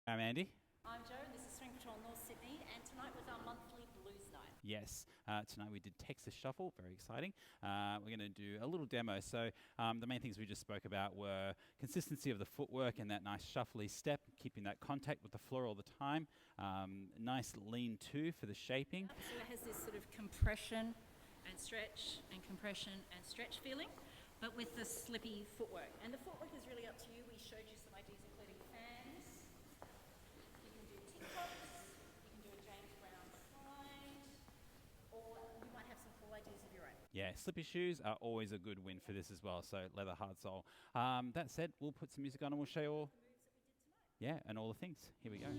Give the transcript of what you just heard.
I'm Andy. I'm Jo, and this is Swing Patrol North Sydney, and tonight was our monthly blues night. Yes, tonight we did Texas Shuffle, very exciting. We're going to do a little demo. So the main things we just spoke about were consistency of the footwork and that nice shuffly step, keeping that contact with the floor all the time. Nice lean to for the shaping. So it has this sort of compression and stretch and compression and stretch feeling, but with the slippy footwork. And the footwork is really up to you. We showed you some ideas including fans. You can do TikToks, you can do a James Brown slide, or you might have some cool ideas of your own. Yeah, slippy shoes are always a good win for this as well. So leather hard sole. That said, we'll put some music on and we'll show you all. Moves that we did tonight. Yeah, and all the things. Here we go.